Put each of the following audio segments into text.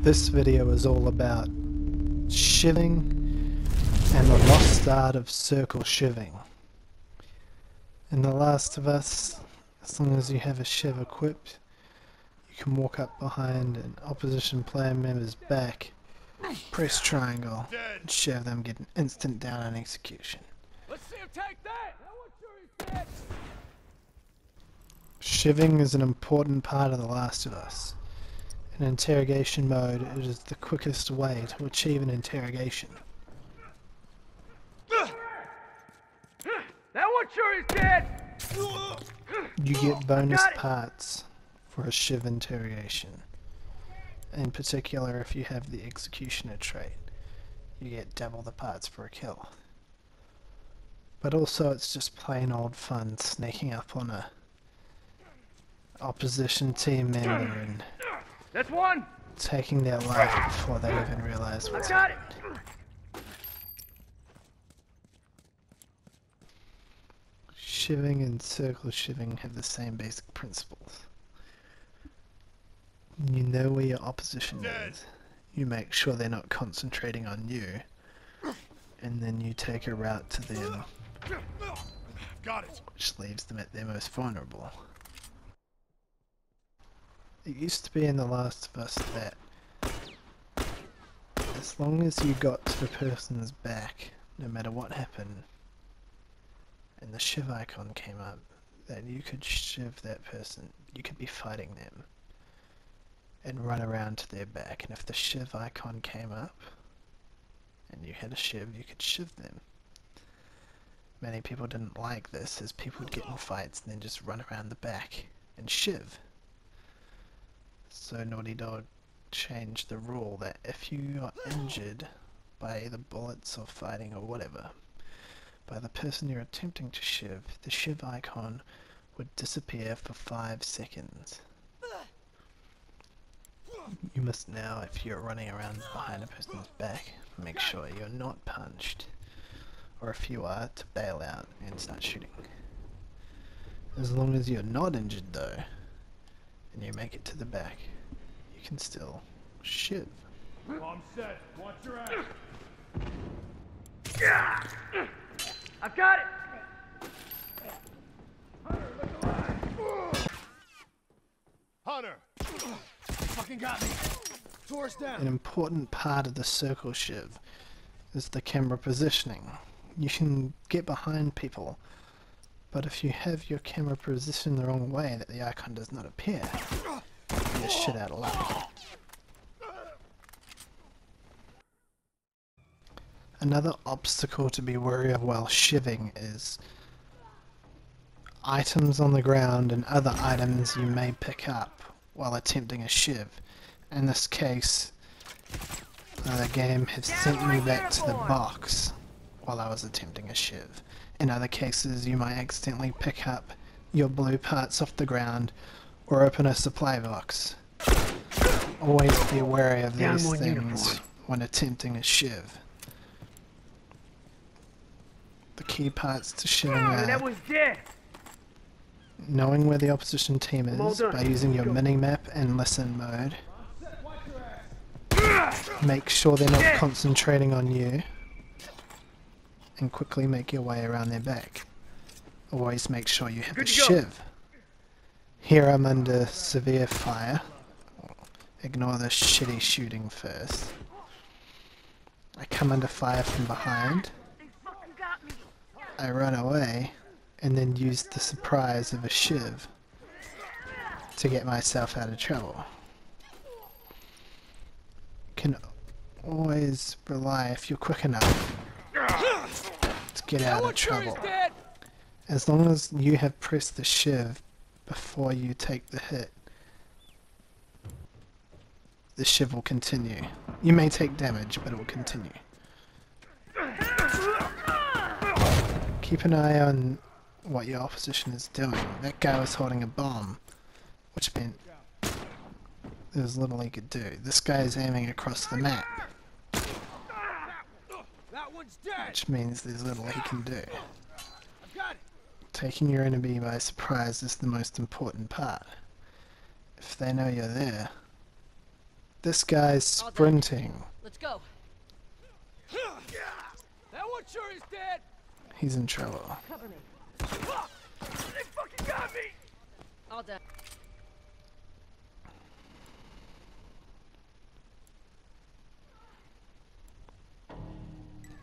This video is all about shiving and the lost art of circle shiving. In The Last of Us, as long as you have a shiv equipped, you can walk up behind an opposition player member's back, press triangle, and shiv them, get an instant down and execution. Let's see him take that! Sure he's dead. Shiving is an important part of The Last of Us. In interrogation mode, it is the quickest way to achieve an interrogation. That one sure is dead! You get bonus parts for a shiv interrogation. In particular, if you have the executioner trait, you get double the parts for a kill. But also it's just plain old fun sneaking up on a opposition team member and That's one! taking their life before they even realize what's happened. Shiving and circle shiving have the same basic principles. You know where your opposition is. You make sure they're not concentrating on you, and then you take a route to them, which leaves them at their most vulnerable. It used to be in The Last of Us that as long as you got to the person's back, no matter what happened, and the shiv icon came up, that you could shiv that person, you could be fighting them, and run around to their back, and if the shiv icon came up, and you had a shiv, you could shiv them. Many people didn't like this, as people would get in fights and then just run around the back and shiv. So Naughty Dog changed the rule that if you are injured by either bullets or fighting or whatever, by the person you're attempting to shiv, the shiv icon would disappear for 5 seconds. You must now, if you're running around behind a person's back, make sure you're not punched, or if you are, to bail out and start shooting. As long as you're not injured though, and you make it to the back, you can still shiv. Bomb set. Watch your ass. Yeah. I've got it. Hunter, look alive. Hunter. Fucking got me. Tore us down. An important part of the circle shiv is the camera positioning. You can get behind people, but if you have your camera positioned the wrong way that the icon does not appear, you're shit out of luck. Another obstacle to be wary of while shiving is items on the ground and other items you may pick up while attempting a shiv. In this case, the game has sent me back to the box while I was attempting a shiv. In other cases, you might accidentally pick up your blue parts off the ground or open a supply box. Always be wary of these things when attempting a shiv. The key parts to shiving are knowing where the opposition team is by using your mini-map and listen mode. Make sure they're not concentrating on you, and quickly make your way around their back. Always make sure you have a shiv. Here I'm under severe fire. Ignore the shitty shooting first. I come under fire from behind. I run away and then use the surprise of a shiv to get myself out of trouble. You can always rely, if you're quick enough, to get out of trouble. As long as you have pressed the shiv before you take the hit, the shiv will continue. You may take damage, but it will continue. Keep an eye on what your opposition is doing. That guy was holding a bomb, which meant there was little he could do. This guy is aiming across the map, which means there's little he can do. Taking your enemy by surprise is the most important part. If they know you're there, This guy's sprinting. Let's go. That one sure is dead. He's in trouble. Cover me. Fuck! They fucking got me. All done.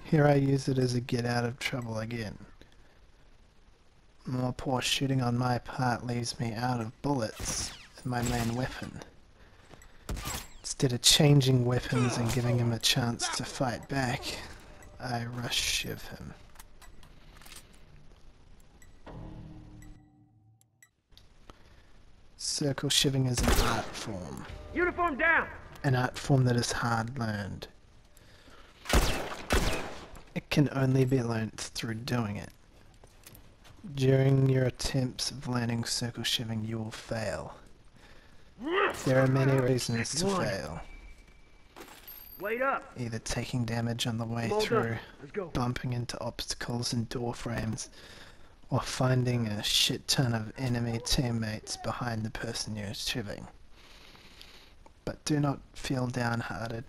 Here I use it as a get out of trouble again. More poor shooting on my part leaves me out of bullets in my main weapon. Instead of changing weapons and giving him a chance to fight back, I rush Shiv him. Circle shiving is an art form. Uniform down. An art form that is hard learned. It can only be learnt through doing it. During your attempts of learning circle shiving, you will fail. There are many reasons to fail. Wait up. Either taking damage on the way All through, done. Let's go. bumping into obstacles and door frames, or finding a shit ton of enemy teammates behind the person you're shiving. But do not feel downhearted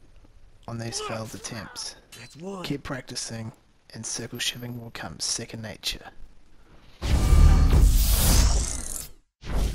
on these failed attempts. That's one. Keep practicing, and circle shiving will come second nature.